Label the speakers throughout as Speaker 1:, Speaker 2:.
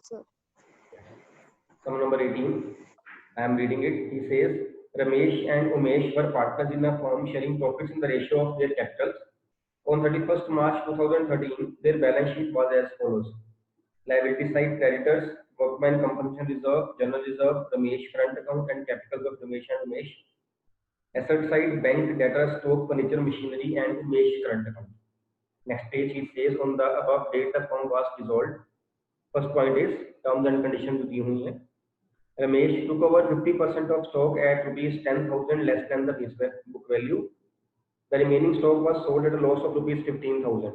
Speaker 1: sir.
Speaker 2: Sum number 18. I am reading it. He says, Ramesh and Umesh were partners in a firm sharing profits in the ratio of their capitals. On 31st March 2013, their balance sheet was as follows. Liability side, creditors, workman compensation reserve, general reserve, Ramesh current account and capitals of Ramesh and Umesh. Asset side, bank, debtors, stock, furniture, machinery and Umesh current account. Next page, he says, on the above date the firm was dissolved. First point is terms and conditions दी हुई हैं. Ramesh took over 50% of stock at rupees 10,000 less than the book value. The remaining stock was sold at a loss of rupees 15,000.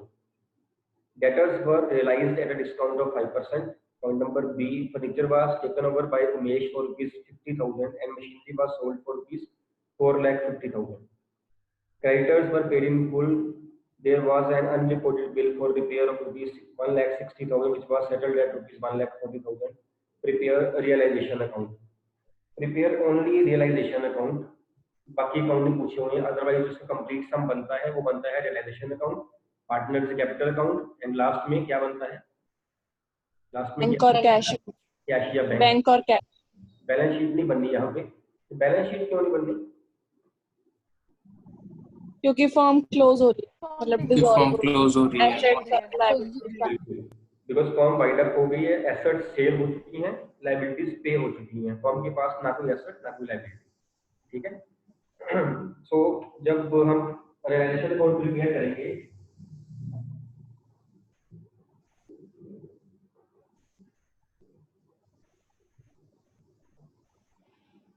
Speaker 2: Debtors were realized at a discount of 5%. Point number B, furniture was taken over by Umesh for rupees 50,000 and machinery was sold for rupees 4,50,000. Creditors were paid in full. There was an unreported bill for repair of rupees 1,60,000 which was settled at rupees 1,40,000. Prepare realization account. Prepare only realization account. बाकी account नहीं पूछे हुए हैं. Otherwise जिसका complete सम बनता है वो बनता है realisation account, partners capital account and last में क्या बनता है? लास्ट में
Speaker 1: बैंक और कैश.
Speaker 2: कैश या
Speaker 1: बैंक और कैश.
Speaker 2: बैलेंस शीट नहीं बननी यहाँ पे. बैलेंस शीट क्यों नहीं बननी?
Speaker 1: क्योंकि फॉर्म क्लोज हो रही है, मतलब
Speaker 3: फॉर्म क्लोज हो रही है.
Speaker 2: बिकॉज फॉर्म वाइड अप हो गई है, एसेट्स सेल हो चुकी हैं, लायबिलिटीज पे हो चुकी हैं. फॉर्म के पास ना कोई एसेट ना कोई लायबिलिटी. ठीक है. सो जब हम रियलाइजेशन अकाउंट प्रिपेयर करेंगे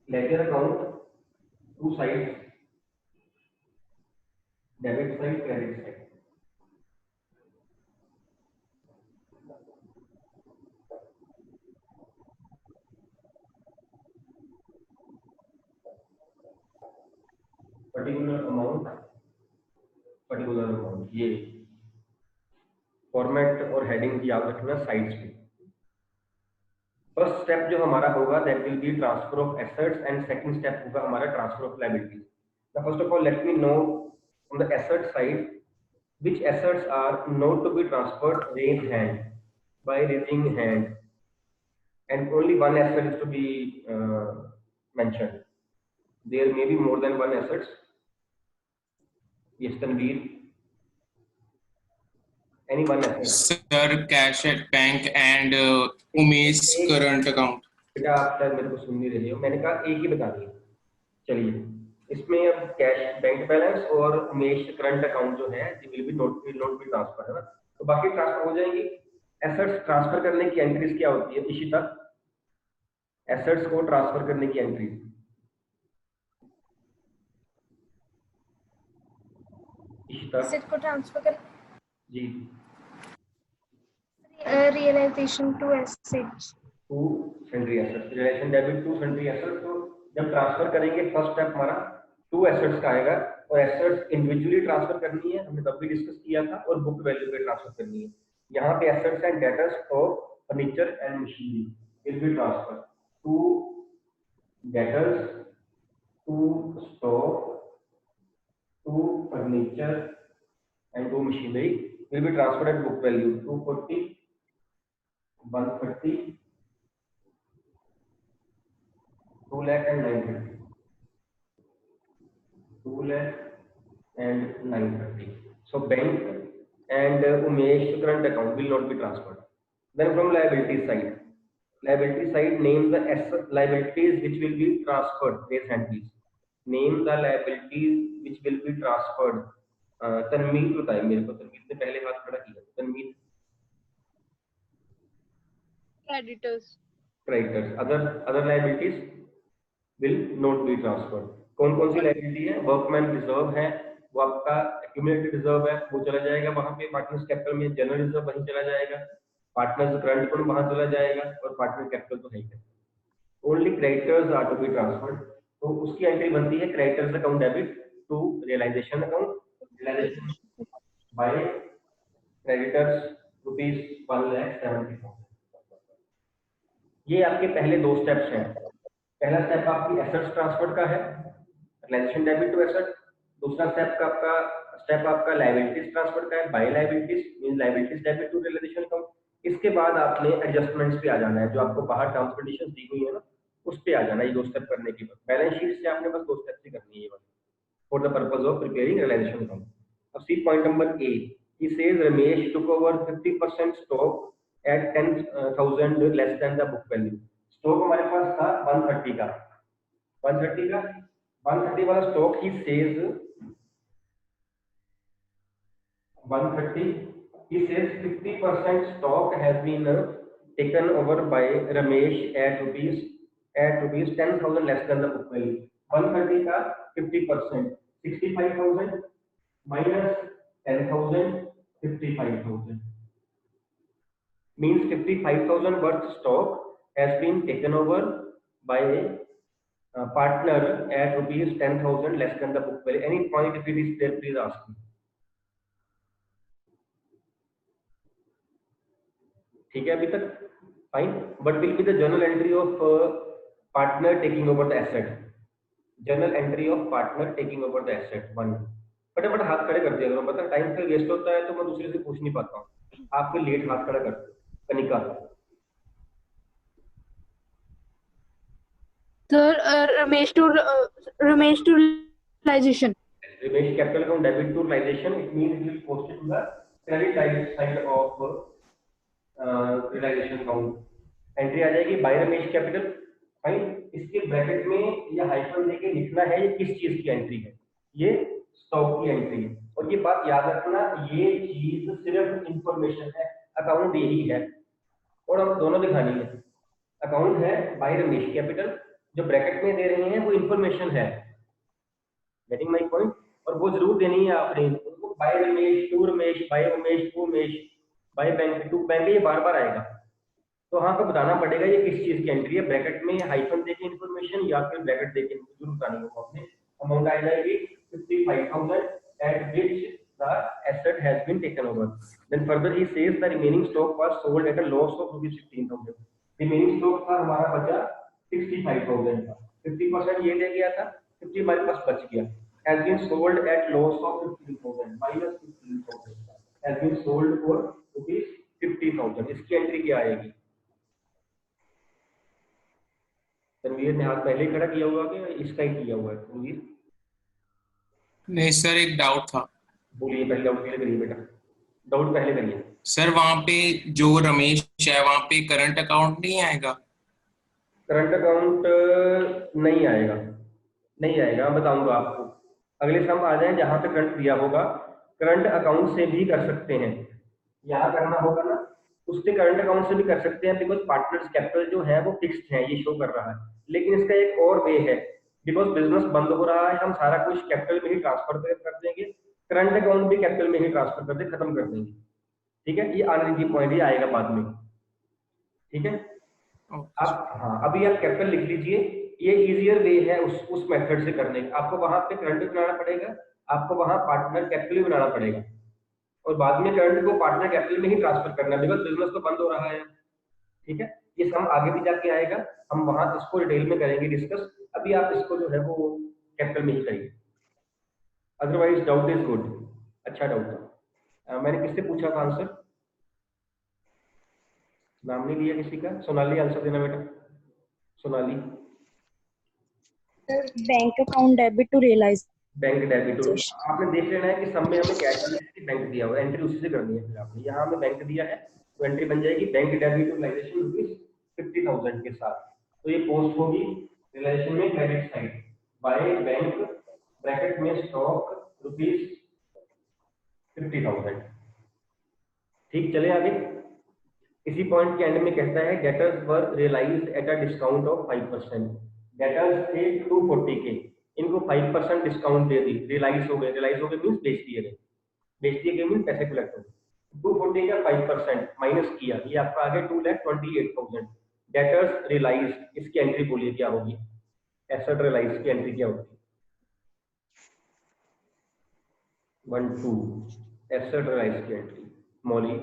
Speaker 2: ledger account two side, debit side, credit side. Particular amount ये फॉर्मेट और हेडिंग याद रखना साइड्स पे. फर्स्ट स्टेप जो हमारा होगा that will be transfer of assets and second step होगा हमारा transfer of liabilities. Now first of all let me know on the asset side which assets are not to be transferred raised hand by raising hand and only one asset is to be mentioned. There may be more than one assets. Yes, Tanveer. Any one asset?
Speaker 3: Sir, cash at bank and Umesh current account.
Speaker 2: बेटा आप शायद मेरे को सुन नहीं रहे हो. मैंने कहा एक ही बता दिया. चलिए इसमें अब कैश बैंक बैलेंस और उमेश करंट अकाउंट जो है विल नॉट बी ट्रांसफर है ना. तो बाकी ट्रांसफर हो जाएंगी. एसेट्स ट्रांसफर करने की एंट्रीज क्या होती है इशिता? एसेट्स को ट्रांसफर करने की एंट्रीज
Speaker 4: एसेट को ट्रांसफर कर
Speaker 2: जी.
Speaker 4: Realization to assets,
Speaker 2: to sundry assets, realization debit to sundry assets. तो जब ट्रांसफर करेंगे फर्स्ट स्टेप हमारा टू एसेट्स का आएगा और एसेट्स इंडिविजुअली ट्रांसफर करनी है, हमने तब भी डिस्कस किया था, और बुक वैल्यू पे ट्रांसफर करनी है. यहाँ पे एसेट्स एंड डेटर्स और furniture and machinery will be transfer to debtors, to stock, to furniture and to machinery will be transferred at book value 240, 130, 2 lakh and 930. 2 lakh and 930. So bank and Umesh current account will not be transferred. Then from liability side, name the liabilities which will be transferred. Raise hand please. Name the liabilities which will be transferred. तनमीर बताइए मेरे को. तनमीर ने पहले हाथ खड़ा किया. तनमीर. creditors. Other liabilities will not be transferred. कौन कौन सी लायबिलिटी है? वर्कमैन रिजर्व है, वो आपका एक्यूमुलेटेड रिजर्व है, वो चला जाएगा वहां पे पार्टनर्स कैपिटल में. जनरल रिजर्व वहीं चला जाएगा, पार्टनर्स करंट अकाउंट वहां चला जाएगा और पार्टनर कैपिटल तो है ही. Only creditors are to be transferred. तो उसकी एंट्री बनती है creditors account debit to realisation account. Realization by creditors rupees 1,70,000. ये आपके पहले दो स्टेप्स हैं. पहला स्टेप आपकी एसेट्स ट्रांसफर का है, रियलाइजेशन डेबिट टू एसेट. दूसरा स्टेप आपका लायबिलिटीज ट्रांसफर का है, by liabilities means liabilities debit to realisation account. इसके बाद आपने एडजस्टमेंट्स पे आ जाना है, जो आपको बाहर टर्म्स कंडीशंस दी हुई है ना, उस पे आ जाना है। ये 2 स्टेप करने के बाद बैलेंस शीट से आपने बस 2 स्टेप ही करनी है बस, for the purpose of preparing realization account. अब see point number A, he says Ramesh took over 50% stock at 10,000 less than the book value। Stock हमारे पास था 130 का, 130 वाला stock he says 130, he says 50% stock has been taken over by Ramesh at rupees 10,000 less than the book value। 130 का 50%, 65,000 minus 10,000, 55,000 means 55,000 worth stock has been taken over by partner at rupees 10,000 less than the book value। Any point if it is there, please ask me। ठीक है अभी तक fine. But will be the journal entry of partner taking over the asset, journal entry of partner taking over the asset 1। फटाफट हाथ खड़े कर दिया करो, पता टाइम फिर वेस्ट होता है तो मैं दूसरे से पूछ नहीं पाता हूँ, आप फिर लेट हाथ खड़ा करते हो। Kanika
Speaker 1: sir Ramesh to realisation,
Speaker 2: Ramesh capital account debit to realization, it means it will post it to the credit side of realization account। Entry आ जाएगी बाय रमेश कैपिटल, फाइन। इसके ब्रैकेट में या हाइफन देके लिखना है ये किस चीज की एंट्री है, ये स्टॉक की एंट्री है। और ये बात याद रखना, ये चीज सिर्फ इंफॉर्मेशन है, अकाउंट यही है और हम दोनों दिखानी है। अकाउंट है बाय रमेश कैपिटल, जो ब्रैकेट में दे रहे हैं वो इंफॉर्मेशन है, गेटिंग माय पॉइंट। और वो जरूर देनी है आपने, उनको by Ramesh to Ramesh, by Umesh to Umesh, by bank to bank, ये बार बार आएगा। तो हाँ को बताना पड़ेगा ये किस चीज की एंट्री है, ब्रैकेट में हाइफन देके इंफॉर्मेशन या फिर ब्रैकेट देके जरूर बतानी होगा आपने। अमाउंट आ जाएगी 55,000 at which the asset has been taken over। Then further he says the remaining stock was sold at a loss of rupees 16,000। remaining stock था हमारा बचा 65,000 का, 50% ये दे गया था, 50 हमारे पास बच गया। has been sold at loss of 15,000 minus 15,000 has been sold for rupees 50,000। इसकी एंट्री क्या आएगी? तनवीर ने हाथ पहले खड़ा किया हुआ कि इसका ही किया हुआ है? तनवीर
Speaker 3: नहीं सर, एक डाउट था।
Speaker 2: बोलिए, पहले डाउट क्लियर करिए बेटा, डाउट पहले करिए।
Speaker 3: सर वहां पे जो रमेश है वहां पे करंट अकाउंट नहीं आएगा?
Speaker 2: करंट अकाउंट नहीं आएगा, नहीं आएगा, मैं बताऊंगा आपको। अगले सम आ जाए जहां पे करंट दिया होगा, करंट अकाउंट से भी कर सकते हैं, यहाँ करना होगा ना, उससे करंट अकाउंट से भी कर सकते हैं, बिकॉज पार्टनर्स कैपिटल जो है वो फिक्स्ड है, ये शो कर रहा है। लेकिन इसका एक और वे है, बिकॉज बिजनेस बंद हो रहा है, हम सारा कुछ कैपिटल में ही ट्रांसफर कर देंगे, करंट अकाउंट भी कैपिटल में ही ट्रांसफर कर दे, खत्म कर देंगे। ठीक है, ये आने की पॉइंट ही आएगा बाद में। ठीक है, आप हाँ अभी आप कैपिटल लिख लीजिए, ये इजियर वे है उस मेथड से करने का। आपको वहां पे करंट भी बनाना पड़ेगा, आपको वहां पार्टनर कैपिटल भी बनाना पड़ेगा, और बाद में करंट को पार्टनर कैपिटल में ही ट्रांसफर करना है, बिकॉज बिजनेस तो बंद हो रहा है। ठीक है, ये सम आगे भी जाके आएगा, हम वहां इसको डिटेल में करेंगे डिस्कस। अभी आप इसको जो है वो कैपिटल में ही करिए, अदरवाइज डाउट इज गुड। अच्छा डाउट था। मैंने किससे पूछा था आंसर? नाम नहीं दिया किसी का। सोनाली आंसर देना बेटा, Sonali.
Speaker 1: Bank account debit to realise,
Speaker 2: bank debit to, आपने देख लेना है कि सब में हमें कैश बैंक दिया हुआ है, एंट्री उसी से करनी है। फिर आपने यहाँ हमें बैंक दिया है तो एंट्री बन जाएगी bank debit to realisation rupees 50,000 के साथ। तो ये पोस्ट होगी रियलाइजेशन में credit side by bank bracket में स्टॉक रुपीज 50,000। ठीक, चले आगे। इसी पॉइंट के एंड में कहता है debtors were realised at a discount of 5%। Debtors थे 240 के, इनको 5% डिस्काउंट दे दी, रियलाइज हो गए। रियलाइज हो गए मींस बेच दिए गए, बेच दिए गए मींस पैसे कलेक्ट हो गए। 240 का 5% माइनस किया, ये आपका आ गया 2,28,000। डेटर्स रियलाइज, इसकी एंट्री बोलिए क्या होगी? एसेट रियलाइज की एंट्री क्या होगी? 1 2 एसेट रियलाइज की entry. Mouli,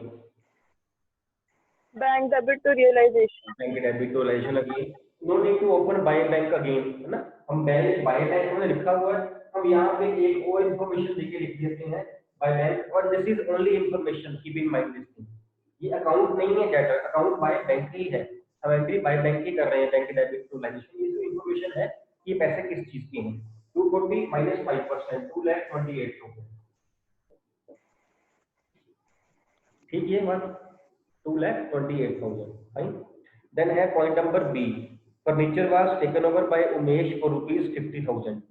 Speaker 1: bank debit to realisation,
Speaker 2: bank debit to realisation again, no need to open by bank again, है ना। हम बैंक बाय बैंक में लिखा हुआ है, हम यहाँ पे एक और इंफॉर्मेशन देके लिख देते हैं बाय बैंक, और this is only information, keep in mind this thing. ये अकाउंट नहीं है डेटर, अकाउंट बाय बैंक ही है, हम एंट्री बाय बैंक ही कर रहे हैं, बैंक डेबिट टू लाइजेशन। ये जो इन्फॉर्मेशन है ये पैसे किस चीज की हैं, 240 माइनस 5%, 2,28,000। ठीक है बात, 2,28,000। फाइन। देन है point number B, furniture was taken over by Umesh for ₹50,000।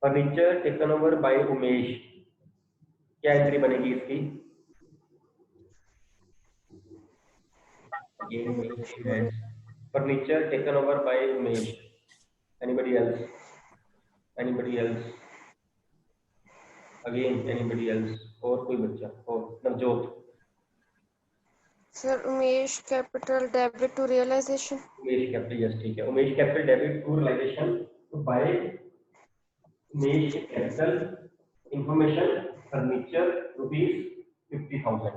Speaker 2: Furniture taken over by Umesh, क्या एंट्री बनेगी इसकी? Furniture taken over by Umesh. Anybody else? Anybody else? Again anybody else? और कोई बच्चा? और Navjot?
Speaker 4: Sir, Umesh capital debit to realization.
Speaker 2: Umesh capital, yes ठीक है, Umesh capital debit to realisation, तो by Umesh capital information furniture ₹50,000।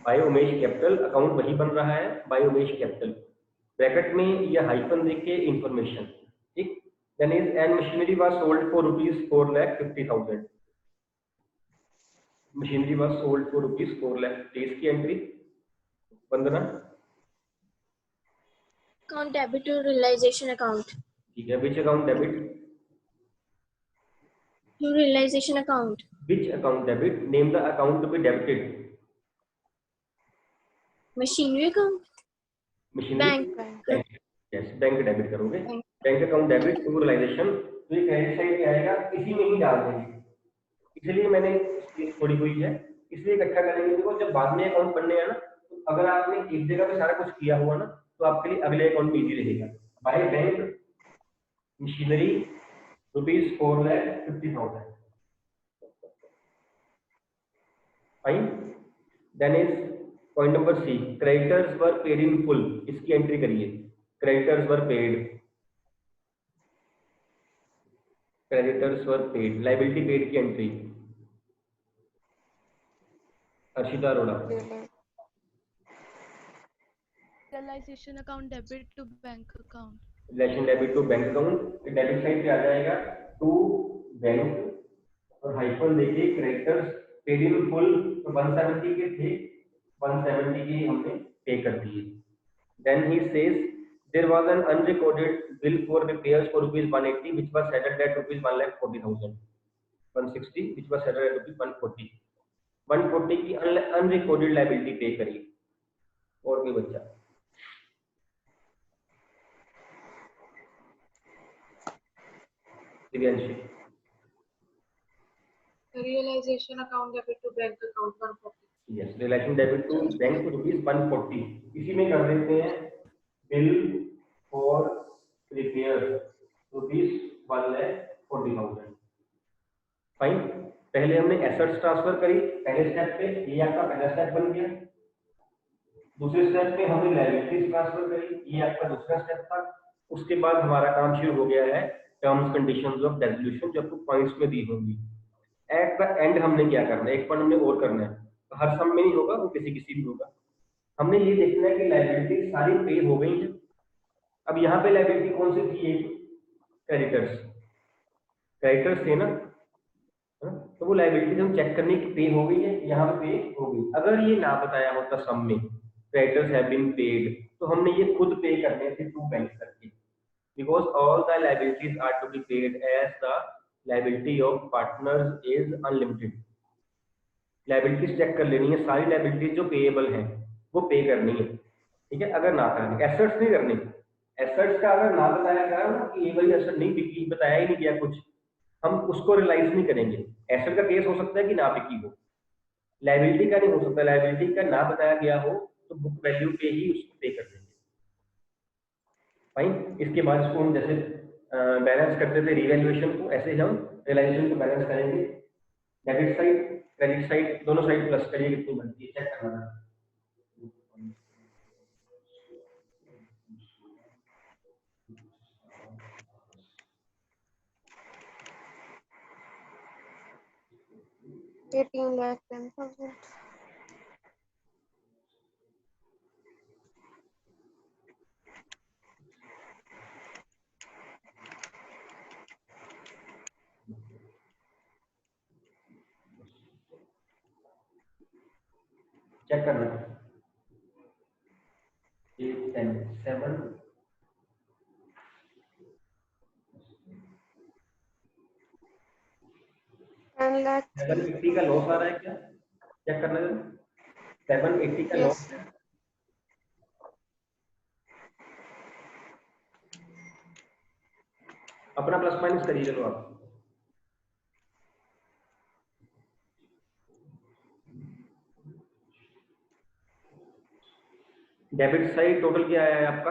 Speaker 2: By Umesh capital account वही बन रहा है, बाय उमेश कैपिटल, ब्रैकेट में ये हाइफन देके इंफॉर्मेशन। ठीक। Then is and machinery was sold for ₹4,50,000। Machinery was sold for ₹4,50,000 की entry. Vandana?
Speaker 5: Account debit to realization account.
Speaker 2: ठीक है, which account debit?
Speaker 5: To realization account.
Speaker 2: Which account debit? Name the account to be debited.
Speaker 5: Machinery account.
Speaker 2: Machinery
Speaker 5: Bank.
Speaker 2: Yes, bank debit करोगे।
Speaker 5: Bank.
Speaker 2: Bank account debit to realisation, तो ये credit side पे आएगा, इसी में ही डाल देंगे, इसलिए मैंने स्पेस छोड़ी हुई है, इसलिए इकट्ठा करेंगे। देखो जब बाद में अकाउंट बनने हैं ना, तो अगर आपने एक जगह पे सारा कुछ किया हुआ ना, तो आपके लिए अगले अकाउंट में इजी रहेगा। By bank machinery ₹4,50,000। Fine. Then is point number C, creditors were paid in full, इसकी एंट्री करिए। Creditors were paid, creditors were paid, liability paid की entry. Arshita Arora?
Speaker 6: realization account debit to bank account.
Speaker 2: Realization debit to bank account, debit side पे आ जाएगा to bank और hyphen देके creditors paid in full, तो 170 के थे, 170 के हमने पे कर दिए। Then he says there was an unrecorded bill for repairs for ₹180 which was settled at ₹1,40,000। 160 which was settled at ₹140। 140 की अनरिकॉर्डेड लायबिलिटी पे करी। और कोई बच्चा? Divyanshi?
Speaker 1: Realization account debit to bank account 140.
Speaker 2: Yes, relation debit to bank ₹140, इसी में कर देते हैं बिल फॉर रिपेयर ₹1,40,000। फाइन। पहले हमने एसेट्स ट्रांसफर करी पहले स्टेप पे, ये आपका पहला स्टेप बन गया। दूसरे स्टेप में हमने लायबिलिटीज ट्रांसफर करी, ये आपका दूसरा स्टेप था। उसके बाद हमारा काम शुरू हो गया है टर्म्स कंडीशंस ऑफ डेवल्यूशन, जो आपको पॉइंट्स में दी होंगी। एट द एंड हमने क्या करना है, एक पॉइंट हमने और करना है, तो हर सम में नहीं होगा, वो किसी किसी भी होगा। हमने ये देखना है कि लायबिलिटी सारी पे हो गई है। अब यहाँ पे लायबिलिटी कौन सी थी? क्रेडिटर्स, क्रेडिटर्स थे ना, तो वो लायबिलिटी हम चेक करने की पे हो गई है, यहाँ पे पे हो गई। अगर ये ना बताया होता सम में क्रेडिटर्स हैव बीन पेड, तो हमने ये खुद पे करने थे टू बैंक करके, because all the liabilities are to be paid as the liability of partners is unlimited. Liabilities check कर लेनी है, सारी लायबिलिटीज जो पेएबल हैं वो पे करनी है। ठीक है, अगर ना करनी, एसेट्स नहीं करनी। एसेट्स का अगर ना बताया गया ना कि ये वाली एसेट नहीं बिकी, बताया ही नहीं गया कुछ, हम उसको रियलाइज नहीं करेंगे। एसेट का केस हो सकता है कि ना बिकी हो, लायबिलिटी का नहीं हो सकता। लायबिलिटी का ना बताया गया हो तो बुक वैल्यू पे ही उसको पे कर देंगे। फाइन। इसके बाद इसको हम जैसे बैलेंस करते थे रिवैल्यूएशन को, ऐसे हम रियलाइजेशन को बैलेंस करेंगे। डेबिट साइड क्रेडिट साइड दोनों साइड प्लस करिए, कितनी बनती है चेक करना है।
Speaker 4: ₹18,10,000.
Speaker 2: चेक करना 8 10 7
Speaker 4: 10 lakh
Speaker 2: 780 का लॉस आ रहा है क्या? चेक करना जरा 780 का लॉस
Speaker 4: yes
Speaker 2: अपना प्लस माइनस करिए चलो आप। डेबिट साइड टोटल क्या आया है आपका?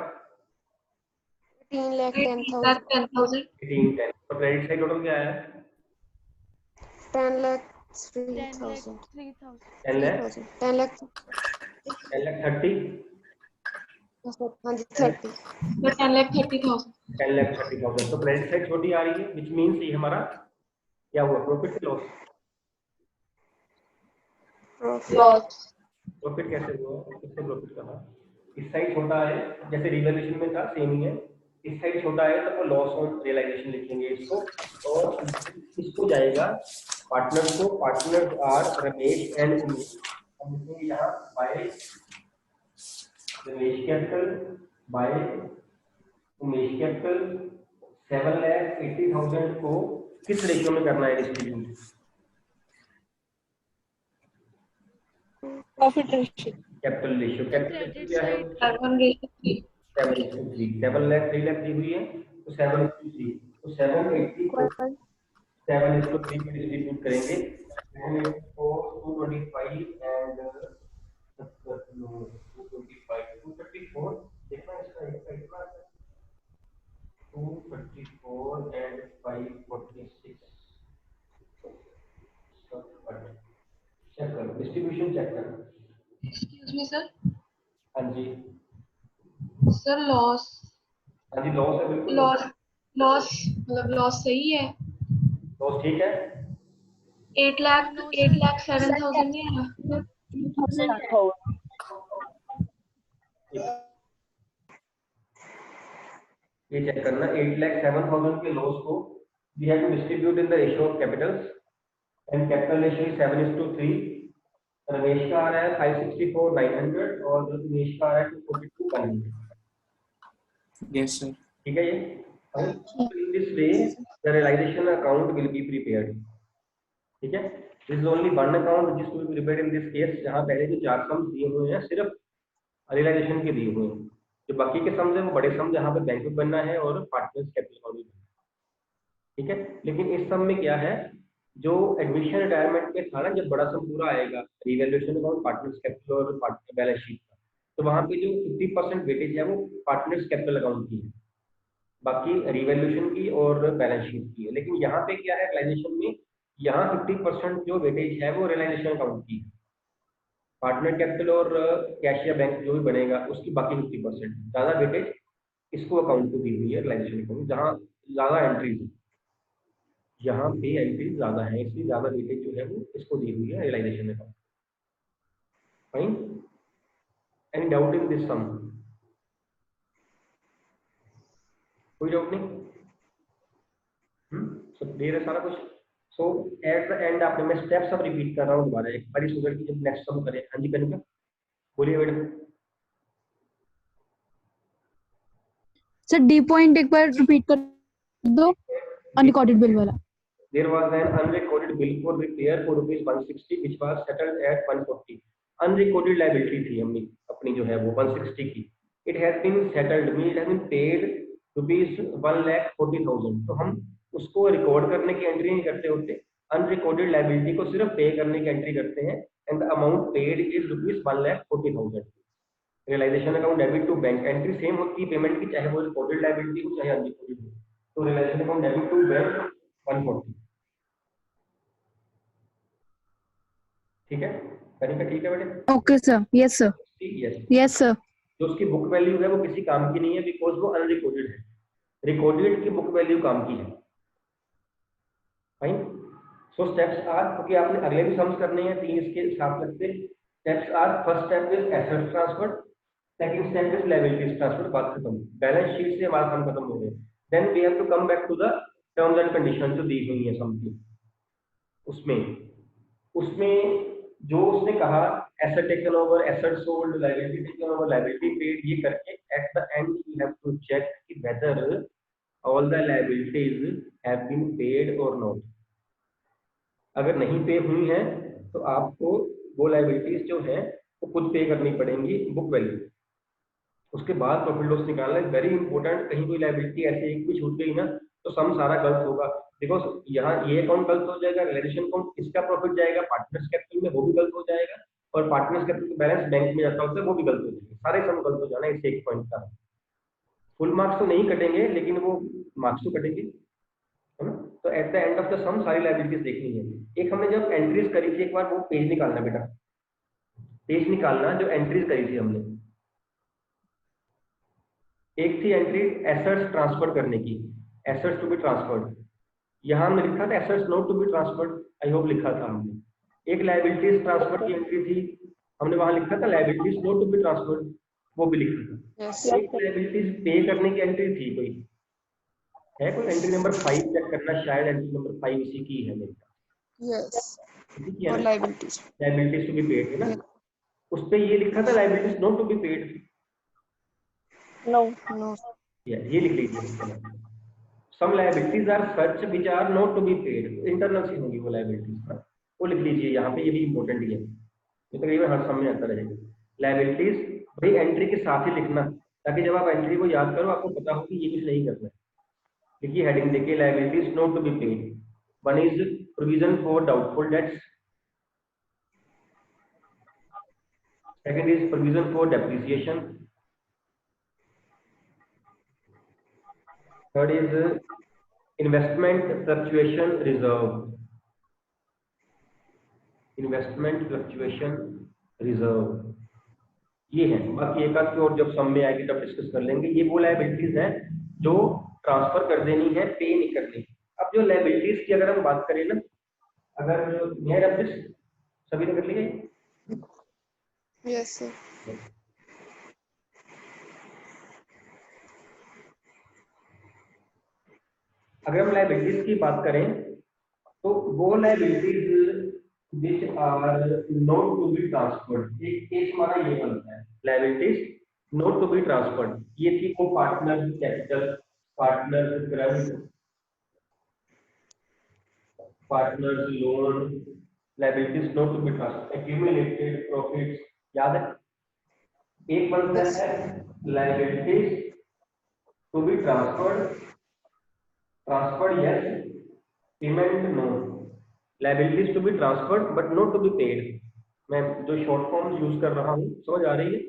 Speaker 4: 18 lakh 10,000
Speaker 1: 10,000
Speaker 2: 18 10 और क्रेडिट साइड टोटल क्या आया है?
Speaker 4: 10 lakh
Speaker 6: 10 lakh
Speaker 4: 3,000
Speaker 6: 3,000.
Speaker 2: 10 lakh
Speaker 4: 10 lakh
Speaker 2: 10 lakh 30
Speaker 4: हाँ जी 30
Speaker 1: but 10,30,000
Speaker 2: 10 लाख 30,000 तो क्रेडिट साइड छोटी आ रही है विच मींस ये हमारा क्या हुआ प्रॉफिट से लॉस?
Speaker 4: profit
Speaker 1: loss
Speaker 2: प्रॉफिट कैसे हुआ? किससे प्रॉफिट कहा? इस साइड छोटा है जैसे रिवैल्यूएशन में था सेम ही है, इस साइड छोटा है तो लॉस ऑन रियलाइजेशन लिखेंगे इसको और इसको जाएगा पार्टनर को। Partners are Ramesh and Umesh, हम लिखेंगे यहाँ by Ramesh capital by Umesh capital 7,80,000 को किस रेशियो में करना है distribute?
Speaker 1: profit ratio
Speaker 2: capital ratio. Capital
Speaker 6: Credit
Speaker 2: क्या है?
Speaker 6: side
Speaker 1: 7/3
Speaker 2: 7:3 7 लाख 3 लाख दी हुई है तो 7:3 तो 780 को 7:3 में डिस्ट्रीब्यूट करेंगे 225 एंड 234 देखना इसका इतना 234 एंड 546 चेक करो डिस्ट्रीब्यूशन चेक करो।
Speaker 1: excuse me sir
Speaker 2: हाँ जी
Speaker 1: sir loss
Speaker 2: हाँ जी लॉस है बिल्कुल
Speaker 1: loss loss मतलब loss सही है
Speaker 2: लॉस ठीक है
Speaker 1: 8 lakh
Speaker 6: No,
Speaker 1: 8
Speaker 6: sir.
Speaker 1: lakh 7,000 नहीं है
Speaker 5: 3,000
Speaker 2: ये चेक करना 8,07,000 के लॉस को we have to distribute in the ratio of capitals and capital ratio is 7:3। Ramesh का आ रहा है 564,900 और दिनेश का आ रहा है 242,100।
Speaker 3: Yes, sir.
Speaker 2: ठीक है ये in this way the realisation account will be prepared. ठीक है this is only one account which is to be prepared in this case जहां पहले जो चार सम्स दिए हुए हैं सिर्फ रियलाइजेशन के दिए हुए हैं, जो बाकी के सम्स हैं वो बड़े सम जहां पे बैंक बुक बनना है और पार्टनर्स कैपिटल अकाउंट भी बनना है। ठीक है लेकिन इस सम में क्या है जो एडमिशन रिटायरमेंट में था ना जब बड़ा सम पूरा आएगा रिवैल्यूएशन अकाउंट पार्टनर्स कैपिटल और पार्टनर बैलेंस शीट का तो वहां पे जो 50% वेटेज है वो पार्टनर्स कैपिटल अकाउंट की है, बाकी रिवैल्यूएशन की और बैलेंस शीट की है। लेकिन यहाँ पे क्या है रियलाइजेशन में यहाँ 50% जो वेटेज है वो रियलाइजेशन अकाउंट की है, पार्टनर कैपिटल और कैश या बैंक जो भी बनेगा उसकी बाकी 50% ज्यादा वेटेज इसको अकाउंट को दी हुई है रियलाइजेशन अकाउंट जहाँ ज्यादा एंट्रीज है, यहाँ पे एंट्रीज ज्यादा है इसलिए ज्यादा वेटेज जो है वो इसको दी हुई है realisation account. Fine any doubt in this sum? कोई डाउट नहीं? सब क्लियर है सारा कुछ? सो एट द एंड आपने मैं स्टेप्स अब रिपीट कर रहा हूँ दोबारा एक बार सो दैट जब नेक्स्ट सम करें। हाँ जी कनिका बोलिए मैडम।
Speaker 7: सर डी पॉइंट एक बार रिपीट कर दो अनरिकॉर्डेड बिल वाला।
Speaker 2: There was an unrecorded bill for repair for rupees 160 which was settled at 140. Unrecorded liability थी हमने अपनी जो है वो 160 की। It has been settled means it has been paid rupees 1,40,000। तो हम उसको रिकॉर्ड करने की एंट्री नहीं करते होते, अनरिकॉर्डेड लाइबिलिटी को सिर्फ पे करने की एंट्री करते हैं and the amount paid is rupees 1,40,000। Realisation account debit to bank entry same होती है पेमेंट की चाहे वो रिकॉर्डेड लाइबिलिटी हो चाहे अनरिकॉर्डेड हो। तो realisation account debit to bank 140। ठीक है कनिका ठीक है बेटे?
Speaker 7: Okay sir yes sir
Speaker 2: yes
Speaker 7: yes sir.
Speaker 2: जो उसकी बुक वैल्यू है वो किसी काम की नहीं है बिकॉज वो अनरिकॉर्डेड है, रिकॉर्डेड की बुक वैल्यू काम की है। फाइन सो स्टेप्स आर क्योंकि आपने अगले भी सम्स करने हैं 3 इसके साथ लगते हैं। Steps are first step is asset transfer, second step is liabilities transfer, बात खत्म। बैलेंस शीट से हमारा काम खत्म हो गया। Then we have to come back to the terms and condition जो दी हुई है सम की। उसमें जो उसने कहा asset taken over, asset sold, liability taken over, liability paid, ये करके at the end you have to check कि whether all the liabilities have been paid or not. अगर नहीं पे हुई हैं तो आपको वो लाइबिलिटीज जो है वो खुद पे करनी पड़ेंगी बुक वैल्यू। उसके बाद प्रॉफिट लॉस निकालना है वेरी इंपॉर्टेंट। कहीं कोई लाइबिलिटी ऐसे एक भी छूट गई ना तो सम सारा गलत होगा, बिकॉज यहाँ ये अकाउंट गलत हो जाएगा, रिलेशन अकाउंट इसका प्रॉफिट जाएगा पार्टनर्स कैपिटल में, वो भी गलत हो जाएगा, और पार्टनर्स कैपिटल बैलेंस बैंक में जाता होता है वो भी गलत हो जाएगा, सारे सम गलत हो जाना है। इस एक पॉइंट का फुल मार्क्स तो नहीं कटेंगे लेकिन वो मार्क्स तो कटेंगे, है ना। तो at the end of the sum सारी लाइबिलिटीज देखनी है। एक हमने जब एंट्रीज करी थी, एक बार वो पेज निकालना बेटा, पेज निकालना जो एंट्रीज करी थी हमने। एक थी एंट्री एसेट्स ट्रांसफर करने की, एसेट्स टू बी ट्रांसफर्ड, यहाँ हमने लिखा था assets not to be transferred, I hope लिखा था हमने। एक लाइबिलिटीज ट्रांसफर की एंट्री थी, हमने वहां लिखा था liabilities not to be transferred, वो भी लिखा था।
Speaker 4: Yes.
Speaker 2: एक लाइबिलिटीज पे करने की एंट्री थी, कोई है कोई एंट्री नंबर 5 चेक करना, शायद एंट्री नंबर 5 इसी की है मेरे पास।
Speaker 4: Yes.
Speaker 2: इसी की है
Speaker 4: और
Speaker 2: ना?
Speaker 4: liabilities.
Speaker 2: Liabilities to be paid है ना, उस पे ये लिखा था liabilities not to be paid,
Speaker 5: No.
Speaker 4: No.
Speaker 2: ये लिख लीजिए। Sum liabilities are such which are not to be paid, internal से होंगी वो लाइबिलिटीज ना, वो लिख लीजिए यहाँ पे, ये भी इंपॉर्टेंट ही है, ये तकरीबन हर सम में आता रहेगा। लाइबिलिटीज भाई एंट्री के साथ ही लिखना, ताकि जब आप एंट्री को याद करो आपको पता हो कि ये कुछ नहीं करना है। देखिए हेडिंग देखिए, liabilities not to be paid, one is provision for doubtful debts, second is provision for depreciation, third is investment fluctuation reserve, investment fluctuation reserve, ये है। बाकी एक आध और जब सम में आएगी तब डिस्कस कर लेंगे। ये वो लाइबिलिटीज हैं जो ट्रांसफर कर देनी है, पे नहीं करनी। अब जो लाइबिलिटीज की अगर हम बात करें ना, अगर सभी ने कर लिया,
Speaker 4: Yes, sir.
Speaker 2: अगर हम लाइबिलिटीज की बात करें तो वो liabilities which are not to be transferred, एक केस हमारा ये बनता है liabilities not to be transferred. ये थी को partner capital, partner credit, partner loan, liabilities not to be transferred, accumulated profits, याद है। एक बनता है liabilities to be transferred, transferred yes, payment no. Liabilities to be transferred but not to be paid, मैं जो शॉर्ट फॉर्म यूज कर रहा हूँ समझ आ रही है,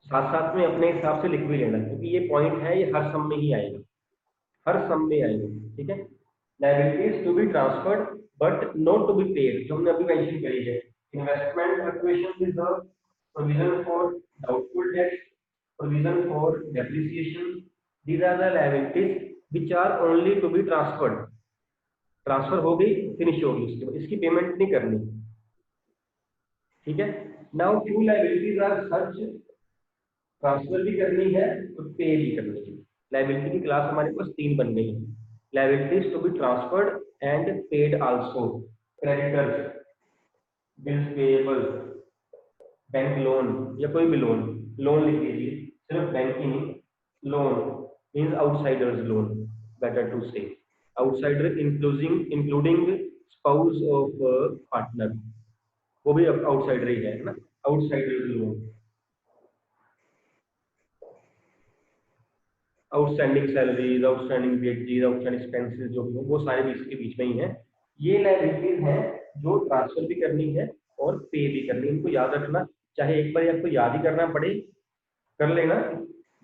Speaker 2: साथ साथ में अपने हिसाब से लिख भी लेना, क्योंकि ये पॉइंट है, ये हर सम में ही आएगा, हर सम में आएगा, ठीक है। Liabilities to be transferred but not to be paid, जो हमने अभी मेंशन करी है, investment fluctuation reserve, provision for doubtful debts, provision for depreciation, these are the liabilities which are only to be transferred. Transfer हो गई, finish हो गई, उसके बाद इसकी पेमेंट नहीं करनी, ठीक है। Now few liabilities are such, transfer भी करनी है और पे भी करनी है। लाइबिलिटी की क्लास हमारे पास 3 बन गई है, liabilities to be transferred and paid also, creditors, bills payable, bank loan या कोई भी लोन, लोन लिख लीजिए, सिर्फ बैंक ही नहीं, loan means outsiders loan, better to say outsider including spouse of partner, वो भी आउटसाइडर ही है ना, outsider loan, outstanding salaries, outstanding wages, outstanding expenses जो भी हो वो सारे भी इसके बीच में ही है। ये लाइबिलिटीज हैं जो ट्रांसफर भी करनी है और पे भी करनी है, इनको याद रखना, चाहे एक बार आपको याद ही करना पड़े कर लेना।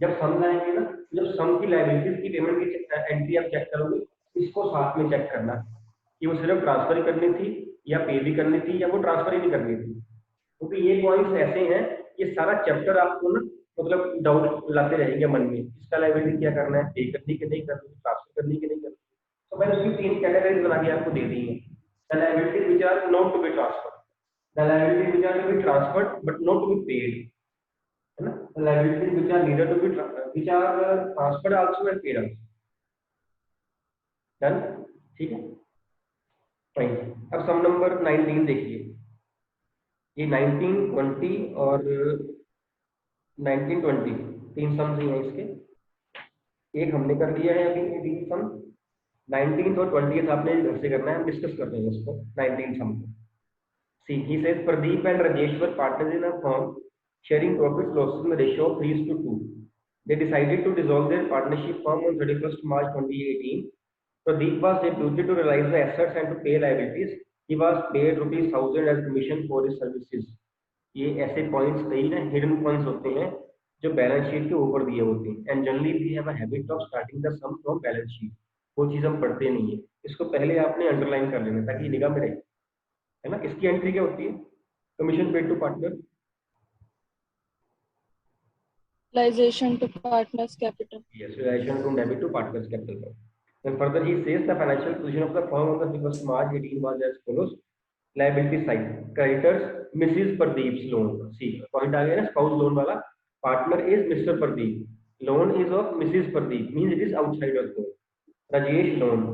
Speaker 2: जब सम लाएंगे ना, जब सम की लाइबिलिटीज की पेमेंट की एंट्री आप चेक करोगे, इसको साथ में चेक करना कि वो सिर्फ ट्रांसफर ही करनी थी या पे भी करनी थी या वो ट्रांसफर ही नहीं करनी थी, क्योंकि ये पॉइंट्स ऐसे हैं, ये सारा चैप्टर आपको ना मतलब डाउट लाते रहेंगे मन में, इसका लाइबिलिटी क्या करना है, पे करनी कि नहीं करनी, ट्रांसफर करनी कि नहीं करनी। तो मैंने उसकी 3 कैटेगरीज बना के आपको दे दी है। The liability which are not to be transferred, the liability which are to be transferred but not to be paid, है ना। The liability which are neither to be which are transferred also and paid also, done, ठीक है। Fine. अब सम number 19 देखिए, ये 1920 और 1920 तीन sums ही हैं इसके। एक हमने कर लिया है अभी ये तीन सम, 19th और 20th आपने घर से करना है, हम डिस्कस कर रहे हैं इसको 19 सम को। See he says Pradeep and Rajesh were partners in a firm sharing profits losses in the ratio of 3:2. They decided to dissolve their partnership firm on 31st March 2018. Pradeep was deputed to realize the assets and to pay liabilities. He was paid ₹1,000 as commission for his services. ये ऐसे points नहीं है, hidden points होते हैं जो balance sheet के ऊपर दिए होते हैं। And generally we have a habit of starting the sum from balance sheet, वो चीज हम पढ़ते नहीं है, इसको पहले आपने अंडरलाइन कर लेना ताकि निगाह में रहे, है ना। इसकी एंट्री क्या होती है? Commission paid to partner,
Speaker 4: Realization to partners capital.
Speaker 2: yes, relation from debit to partners capital. Then further he says the financial position of the firm on the 31st March 18 was as follows. Liability side, creditors Mrs. Pradeep's loan. See, point आ गया ना, spouse loan वाला, partner is Mr. Pradeep, loan is of Mrs. Pradeep, means it is outside of loan. Rajesh loan,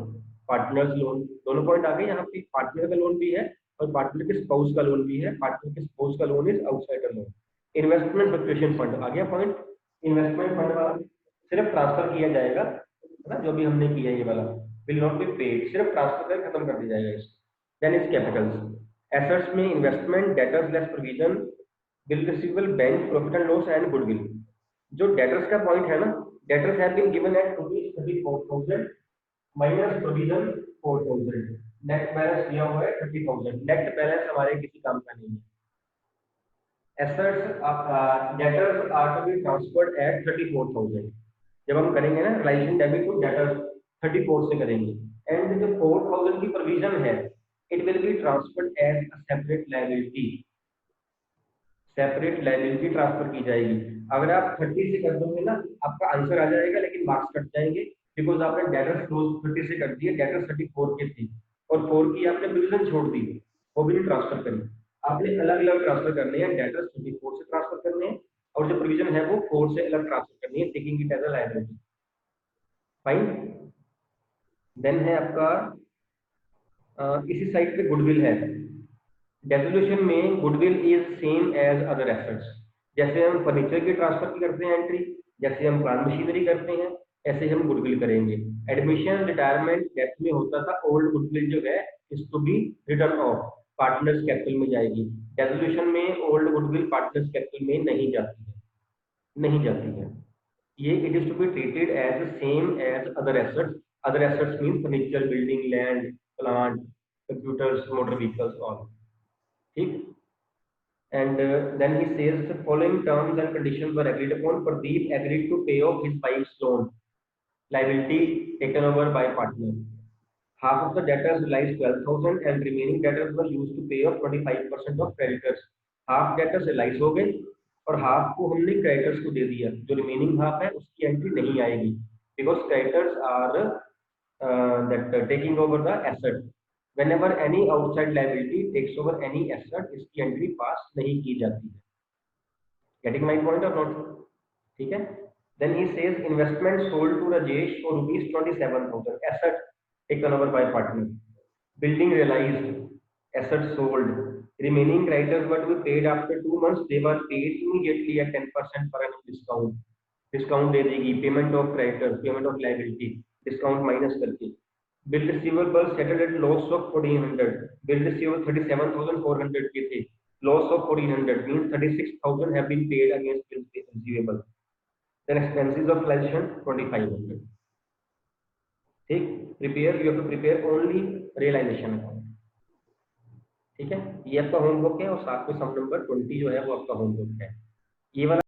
Speaker 2: partners loan, दोनों point आ गए यहाँ पे। Partner का loan भी है और पार्टनर के स्पाउस का लोन भी है। पार्टनर के स्पाउस का loan is outsider loan. Investment fluctuation fund आ गया पॉइंट। इन्वेस्टमेंट फंड वाला सिर्फ ट्रांसफर किया जाएगा, है ना, जो भी हमने किया ये वाला विल नॉट बी पेड, सिर्फ ट्रांसफर कर खत्म कर दिया जाएगा इसको। देन इज कैपिटल्स, एसेट्स में investment, debtors less provision, bill receivable, bank, profit and loss and goodwill. जो डेटर्स का पॉइंट है ना, debtors have been given at ₹34,000 minus provision 4,000, net balance दिया हुआ है 30,000। नेट बैलेंस हमारे किसी काम का नहीं है। Assets debtors are to be transferred at 34,000। जब हम करेंगे ना रिलाइजेशन डेबिट टू डेटर्स 34 से करेंगे, एंड जो 4,000 की प्रोविजन है it will be transferred as a separate liability. Separate liability transfer की जाएगी। अगर आप 30 से कर दोगे ना आपका आंसर आ जाएगा, लेकिन मार्क्स कट जाएंगे बिकॉज आपने डेटर्स क्लोज 30 से कर दिए, डेटर्स 34 के थे और 4 की आपने प्रोविजन छोड़ दी, वो भी नहीं ट्रांसफर करेंगे। आपने अलग अलग ट्रांसफर करने हैं, डेटर्स 34 से ट्रांसफर करने हैं और जो प्रोविजन है वो 4 से अलग ट्रांसफर करनी है, taking it as a liability. Fine. Then है आपका इसी साइड पे गुडविल है। डेसोल्यूशन में goodwill is same as other assets. जैसे हम फर्नीचर की ट्रांसफर की करते हैं एंट्री, जैसे हम प्लांट मशीनरी करते हैं, ऐसे हम गुडविल करेंगे। एडमिशन, रिटायरमेंट, डेथ में होता था ओल्ड गुडविल जो है इसको भी रिटर्न ऑफ पार्टनर्स कैपिटल में जाएगी। डेसोल्यूशन में ओल्ड गुडविल पार्टनर्स कैपिटल में नहीं जाती है, नहीं जाती है। ये it is to be treated as same as other assets. Other assets mean furniture, building, land, plant, computers, motor vehicles all. ठीक। And then he says the following terms and conditions were agreed upon. Pradeep agreed to pay off his wife's loan, liability taken over by partner. Half of the debtors realized 12,000 and remaining debtors were used to pay off 25% of creditors. Half debtors realize हो गए और half को हमने creditors को दे दिया। जो remaining half है उसकी entry नहीं आएगी because creditors are that taking over the asset. Whenever any outside liability takes over any asset, इसकी entry pass नहीं की जाती है। Getting my point or not? ठीक है। Then he says investment sold to Rajesh for ₹27,000. Asset taken over by partner. Building realized. Asset sold. Remaining creditors were to be paid after 2 months. They were paid immediately at 10% per annum discount. Discount दे देगी। Payment of creditors, payment of liability, discount minus करके। Bill receivable settled at loss of 1,400. Bill receivable 37,400 के थे, loss of 1,400 means 36,000 have been paid against bill receivable. Then expenses of realization 2,500. ठीक। Prepare, you have to prepare only realization account। ठीक है, ये आपका homework है और साथ में सम नंबर 20 जो है वो आपका होमवर्क है। ये वाला